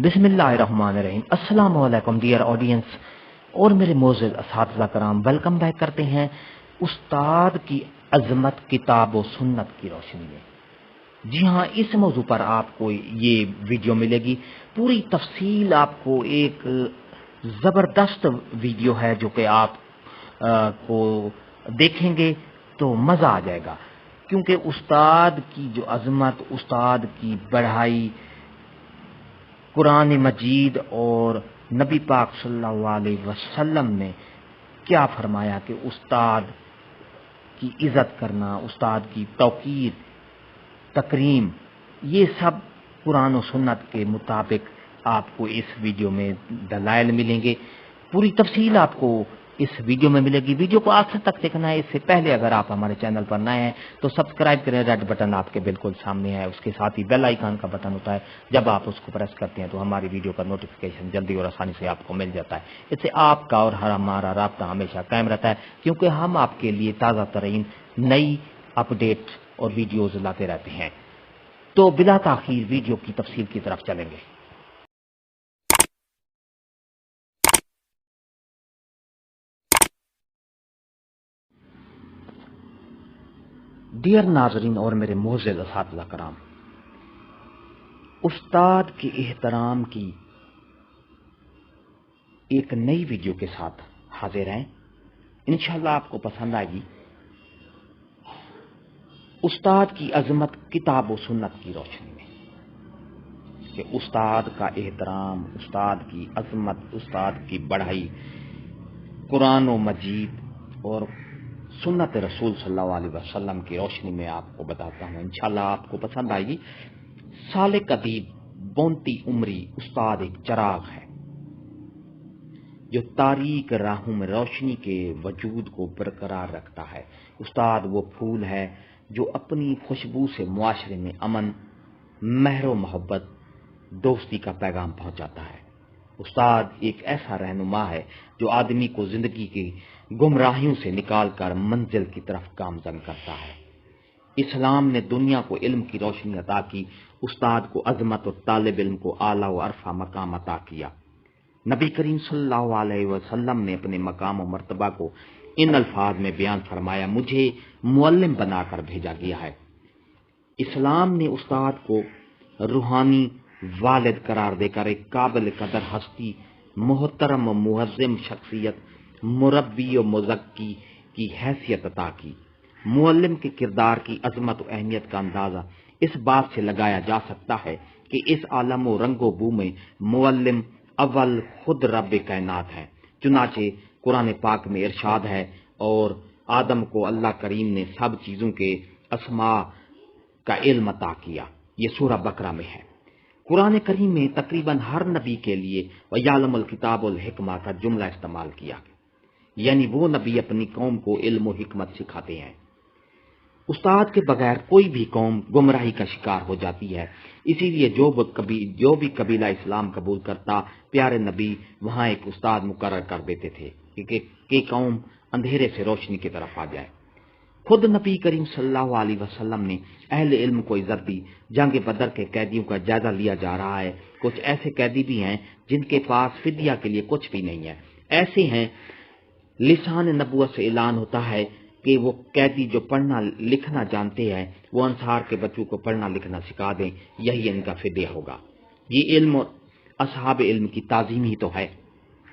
बिस्मिल्लाहिर्रहमानिर्रहीम। अस्सलाम वालेकुम डियर ऑडियंस और मेरे मोअज़्ज़ज़ असातिज़ा कराम, वेलकम बैक करते हैं उस्ताद की अजमत किताब और सुन्नत की रोशनी में। जी हाँ, इस मौजू पर आपको ये वीडियो मिलेगी, पूरी तफसील आपको एक ज़बरदस्त वीडियो है जो कि आप को देखेंगे तो मज़ा आ जाएगा, क्योंकि उस्ताद की जो अजमत, उस्ताद की बढ़ाई, कुरान मजीद और नबी पाक सल्लल्लाहु अलैहि वसल्लम ने क्या फरमाया कि उस्ताद की इज्जत करना, उस्ताद की तौकीर, तकरीम, ये सब कुरान और सुन्नत के मुताबिक आपको इस वीडियो में दलाइल मिलेंगे। पूरी तफसील आपको इस वीडियो में मिलेगी। वीडियो को आखिर तक देखना है। इससे पहले अगर आप हमारे चैनल पर नए हैं तो सब्सक्राइब करें, रेड बटन आपके बिल्कुल सामने है। उसके साथ ही बेल आइकन का बटन होता है, जब आप उसको प्रेस करते हैं तो हमारी वीडियो का नोटिफिकेशन जल्दी और आसानी से आपको मिल जाता है। इससे आपका और हमारा राब्ता हमेशा कायम रहता है, क्योंकि हम आपके लिए ताज़ा तरीन नई अपडेट और वीडियोज लाते रहते हैं। तो बिला ताखीर वीडियो की तफसील की तरफ चलेंगे। डियर नाजरीन और मेरे मोअज़्ज़ज़ असातिज़ा कराम, उस्ताद के एहतराम की एक नई वीडियो के साथ हाजिर हैं। इंशाल्लाह आपको पसंद आएगी। उस्ताद की अजमत किताब व सुन्नत की रोशनी में, कि उस्ताद का एहतराम, उस्ताद की अजमत, उस्ताद की बढ़ाई, कुरान व मजीद और सुन्नत रसूल सल्लल्लाहु अलैहि वसल्लम की रोशनी में आपको बताता हूँ। इंशाल्लाह आपको पसंद आएगी। सालिक अदीब बोनती उमरी उस्ताद एक चराग है जो तारीक राहों में रोशनी के वजूद को बरकरार रखता है। उस्ताद वो फूल है जो अपनी खुशबू से मुआशरे में अमन, मेहर मोहब्बत, दोस्ती का पैगाम पहुंचाता है। उस्ताद एक ऐसा रहनुमा है जो आदमी को जिंदगी की गुमराहियों से निकालकर मंजिल की तरफ गामजन करता है। इस्लाम ने दुनिया को इल्म की रोशनी अता की, उस्ताद को अजमत और तालिब इल्म को आला व अरफा मकाम अता किया। नबी करीम सल्लल्लाहु अलैहि वसल्लम ने अपने मकाम और मर्तबा को इन अल्फाज में बयान फरमाया, मुझे मुअल्लिम बनाकर भेजा गया है। इस्लाम ने उस्ताद को रूहानी वालिद करार देकर एक काबिल कदर हस्ती, मोहतरम व मुअज़्ज़िम शख्सियत, मुरब्बी और मुज़क्की की हैसियत अता की। मुअल्लिम के किरदार की अजमत और अहमियत का अंदाजा इस बात से लगाया जा सकता है कि इस आलम व रंगो बू में मुअल्लिम अव्वल खुद रब कायनात है। चुनाचे कुरान पाक में इरशाद है, और आदम को अल्लाह करीम ने सब चीजों के अस्मा का इल्म अता किया। ये सूरह बकरा में है। कुरान करीम में तकरीबन हर नबी के लिए वयालमुल किताब उल हिकमा का जुमला इस्तेमाल किया, यानी वो नबी अपनी कौम को इल्म और हिकमत सिखाते हैं। उस्ताद के बगैर कोई भी कौम गुमराही का शिकार हो जाती है। इसीलिए जो भी कबीला इस्लाम कबूल करता, प्यारे नबी वहां एक उस्ताद मुकर्रर कर देते थे कि कौम अंधेरे से रोशनी की तरफ आ जाए। खुद नबी करीम सल्लल्लाहु अलैहि वसल्लम ने अहले इल्म को इज्जत दी। जंग बदर के कैदियों का जायजा लिया जा रहा है। कुछ ऐसे कैदी भी हैं जिनके पास फिदिया के लिए कुछ भी नहीं है। ऐसे हैं, लिसान नबुवत से ऐलान होता है कि वो कैदी जो पढ़ना लिखना जानते हैं वो अंसार के बच्चों को पढ़ना लिखना सिखा दें, यही इनका फिदिया होगा। ये इल्म और असहाब इल्म की ताजीम ही तो है।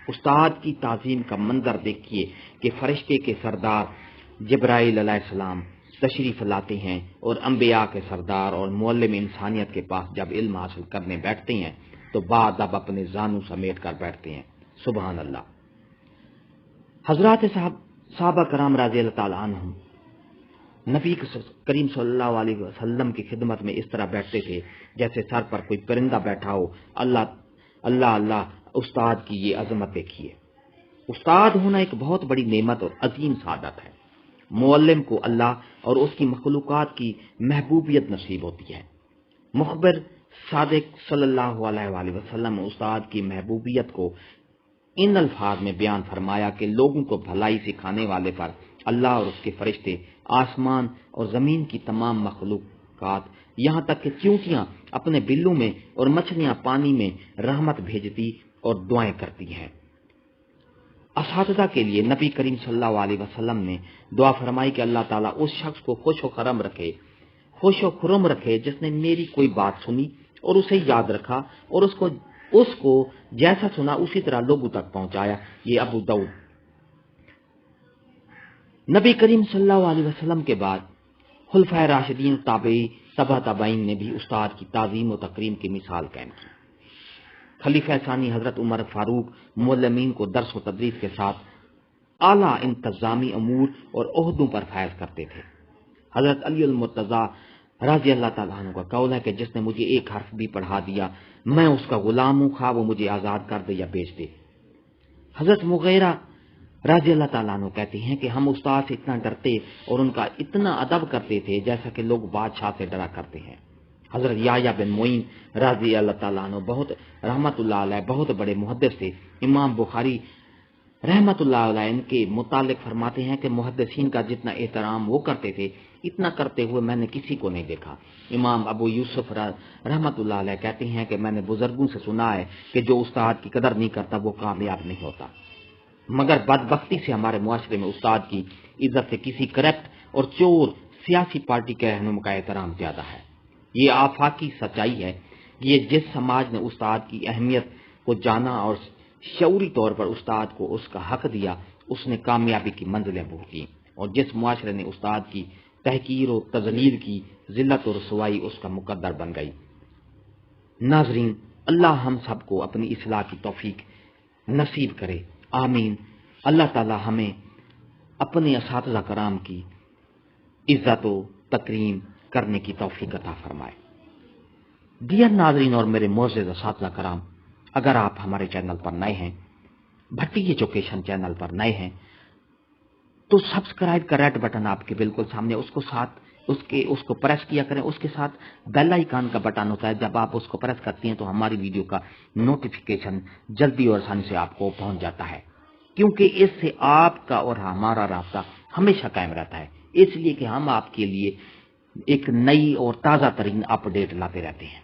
उस्ताद की ताजीम का मंजर देखिए कि फरिश्ते के सरदार जिब्राइल अलैहिस्सलाम तशरीफ लाते हैं और अंबिया के सरदार और मुअल्लिम इंसानियत के पास जब इल्म हासिल करने बैठते हैं तो बादब अपने जानू समेट कर बैठते हैं। सुबहान अल्लाह। हजरात साहबा कराम रज़ी अल्लाह ताला अन्हुम नबी करीम सल्लल्लाहु अलैहि वसल्लम की खिदमत में इस तरह बैठते थे जैसे सर पर कोई परिंदा बैठा हो। अल्लाह अल्लाह अल्लाह। उस्ताद की ये अजमत देखिए। उस्ताद होना एक बहुत बड़ी नेमत और अजीम सादत है। मुअल्लिम को अल्लाह और उसकी मखलूकात की महबूबियत नसीब होती है। मुखबिर सादिक सल्लल्लाहु अलैहि वसल्लम उस्ताद की महबूबियत को इन अल्फाज में बयान फरमाया कि लोगों को भलाई सिखाने वाले पर अल्लाह और उसके फरिश्ते, आसमान और जमीन की तमाम मखलूकात, यहाँ तक कि चींटियां اپنے بلوں میں اور مچھلیاں پانی میں رحمت بھیجتی اور دعائیں کرتی ہیں۔ اساتذہ کے لیے نبی کریم صلی اللہ علیہ وسلم نے دعا فرمائی کہ اللہ تعالیٰ اس شخص کو خوش و خرم رکھے جس نے میری کوئی بات سنی اور اسے یاد رکھا اور اس کو جیسا سنا اسی طرح لوگوں تک پہنچایا۔ یہ ابو داؤد۔ نبی کریم صلی اللہ علیہ وسلم کے بعد خلفائے راشدین، تبع تابعین نے بھی استاد کی تعظیم و تکریم کی مثال قائم کی۔ خلیفہ ثانی حضرت عمر فاروق معلمین کو درس و تدریس کے ساتھ اعلیٰ انتظامی امور اور عہدوں پر فائز کرتے تھے۔ حضرت علی المرتضیٰ رضی اللہ تعالیٰ عنہ کا قول ہے کہ جس نے مجھے ایک حرف بھی پڑھا دیا میں اس کا غلام ہوں، خواہ وہ مجھے آزاد کر دے یا بیچ دے۔ حضرت مغیرہ رضی اللہ تعالیٰ عنہ کہتے ہیں کہ ہم استاد سے اتنا ڈرتے اور ان کا اتنا ادب کرتے تھے جیسا کہ لوگ بادشاہ سے ڈرا کرتے ہیں۔ حضرت یحییٰ بن معین رضی اللہ تعالیٰ عنہ رحمت اللہ علیہ بہت بڑے محدث تھے۔ امام بخاری رحمت اللہ علیہ ان کے متعلق فرماتے ہیں کہ محدثین کا جتنا احترام وہ کرتے تھے اتنا کرتے ہوئے میں نے کسی کو نہیں دیکھا۔ امام ابو یوسف رحمت اللہ علیہ کہتے ہیں کہ میں نے بزرگوں سے سنا ہے کہ جو استاد کی قدر نہیں کرتا وہ کامیاب نہیں ہوتا، مگر بدبختی سے ہمارے معاشرے میں استاد کی عزت سے کسی کرپٹ اور چور سیاسی پارٹی کے رہنما کا احترام زیادہ ہے۔ یہ آفاقی سچائی ہے۔ یہ جس سماج نے استاد کی اہمیت کو جانا اور شعوری طور پر استاد کو اس کا حق دیا اس نے کامیابی کی منزلیں بو کی، اور جس معاشرے نے استاد کی تحقیر و تذلیل کی ذلت و رسوائی اس کا مقدر بن گئی۔ ناظرین، اللہ ہم سب کو اپنی اصلاح کی توفیق نصیب کرے، آمین۔ اللہ تعالی ہمیں اپنے اساتذہ کرام کی عزت و تکریم کرنے کی توفیق عطا فرمائے۔ ڈیئر ناظرین اور میرے معزز اساتذہ کرام، اگر آپ ہمارے چینل پر نئے ہیں، بھٹی ایجوکیشن چینل پر نئے ہیں، تو سبسکرائب کا ریڈ بٹن آپ کے بالکل سامنے، اس کو پریس کیا کریں۔ اس کے ساتھ بیل آئیکن کا بٹن ہوتا ہے، جب آپ اس کو پریس کرتی ہیں تو ہماری ویڈیو کا نوٹیفیکیشن جلدی اور آسانی سے آپ کو پہنچ جاتا ہے، کیونکہ اس سے آپ کا اور ہمارا رابطہ ہمیشہ قائم رہتا ہے، اس لیے کہ ہم آپ کے لیے ایک نئی اور تازہ ترین اپڈیٹ لاتے رہتے ہیں۔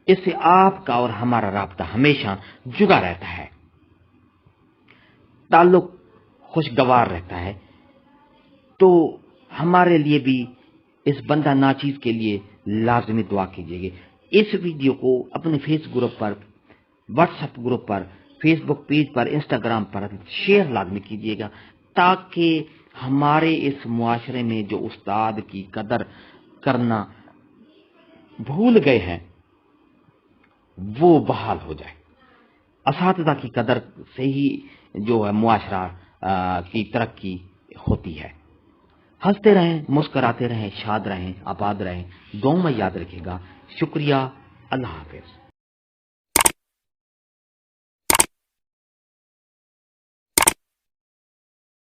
اس سے آپ کا اور ہمارا رابطہ ہمیشہ جڑا رہتا ہے، تعلق خوشگوار رہتا ہے۔ تو ہمارے لیے بھی اس بندہ ناچیز کے لیے لازمی دعا کیجیے گا۔ اس ویڈیو کو اپنے فیس گروپ پر، واٹس ایپ گروپ پر، فیس بک پیج پر، انسٹاگرام پر شیئر لازمی کیجیے گا، تاکہ ہمارے اس معاشرے میں جو استاد کی قدر کرنا بھول گئے ہیں وہ بحال ہو جائے۔ اساتذہ کی قدر سے ہی جو ہے معاشرہ کی ترقی ہوتی ہے۔ ہنستے رہیں، مسکراتے رہیں، شاد رہیں، آباد رہیں، دعاؤں میں یاد رکھے گا۔ شکریہ، اللہ حافظ۔